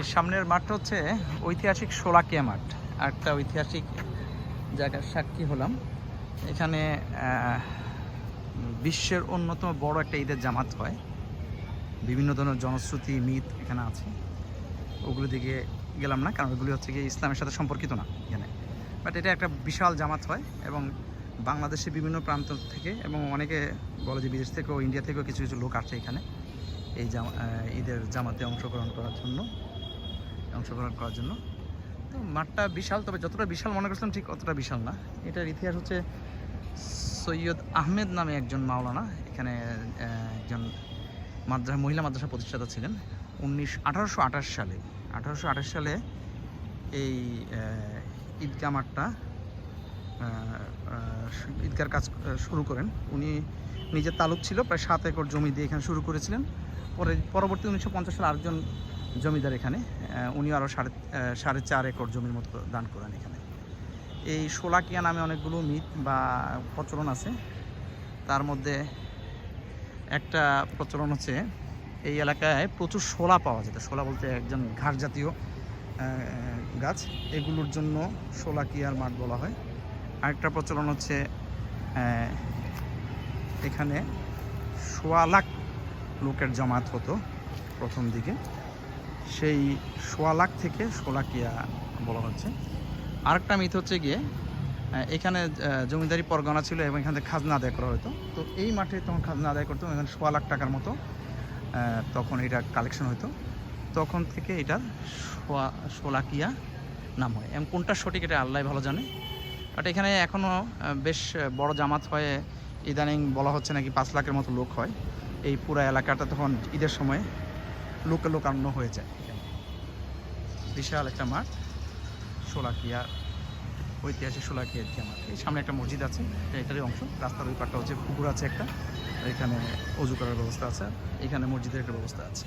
এই সামনের মাঠটা হচ্ছে ঐতিহাসিক শোলাকিয়া মাঠ। একটা ঐতিহাসিক জায়গার সাক্ষী হলাম। এখানে বিশ্বের অন্যতম বড় একটা ঈদের জামাত হয়। বিভিন্ন ধরনের জনশ্রুতি মিথ এখানে আছে, ওগুলো দিকে গেলাম না, কারণ ওগুলি হচ্ছে গিয়ে ইসলামের সাথে সম্পর্কিত না এখানে। বাট এটা একটা বিশাল জামাত হয় এবং বাংলাদেশের বিভিন্ন প্রান্ত থেকে এবং অনেকে বলে যে বিদেশ থেকেও, ইন্ডিয়া থেকেও কিছু কিছু লোক আসে এখানে এই ঈদের জামাতে অংশগ্রহণ করার জন্য। তো মাঠটা বিশাল, তবে যতটা বিশাল মনে করছিলাম ঠিক অতটা বিশাল না। এটার ইতিহাস হচ্ছে সৈয়দ আহমেদ নামে একজন মাওলানা এখানে একজন মহিলা মাদ্রাসা প্রতিষ্ঠাতা ছিলেন। 1828 সালে এই ঈদগাহ মাঠটা ঈদগার কাজ শুরু করেন। উনি নিজের তালুক ছিল, প্রায় 7 একর জমি দিয়ে এখানে শুরু করেছিলেন। পরবর্তী 1950 সালে আরেকজন জমিদার এখানে, উনিও আরও 4.5 একর জমির মতো দান করেন এখানে। এই শোলাকিয়া নামে অনেকগুলো মিথ বা প্রচলন আছে। তার মধ্যে একটা প্রচলন হচ্ছে এই এলাকায় প্রচুর শোলা পাওয়া যেত। শোলা বলতে একজন ঘাস জাতীয় গাছ, এগুলোর জন্য শোলাকিয়ার মাঠ বলা হয়। আরেকটা প্রচলন হচ্ছে এখানে 1.25 লাখ লোকের জমাত হতো প্রথম দিকে, সেই 1.25 লাখ থেকে শোলাকিয়া বলা হচ্ছে। আরেকটা মিথ হচ্ছে গিয়ে এখানে জমিদারি পরগনা ছিল এবং এখান থেকে খাজনা আদায় করা হতো। তো এই মাঠে তখন খাজনা আদায় করতো, এখানে 1.25 লাখ টাকার মতো তখন এটা কালেকশন হতো। তখন থেকে এটার শোলাকিয়া নাম হয়। এবং কোনটা সঠিক এটা আল্লাহ ভালো জানে। বাট এখানে এখনও বেশ বড় জামাত হয়। ইদানিং বলা হচ্ছে নাকি 5 লাখের মতো লোক হয়। এই পুরা এলাকাটা তখন ঈদের সময় লোকারণ্য হয়ে যায়। বিশাল একটা মাঠ, শোলাকিয়া, ঐতিহাসিক শোলাকিয়া ঈদগাহ মাঠ। এই সামনে একটা মসজিদ আছে, এটারই অংশ। রাস্তার ওই পাটটা হচ্ছে পুকুর আছে একটা, এখানে অজু করার ব্যবস্থা আছে, এখানে মসজিদের একটা ব্যবস্থা আছে।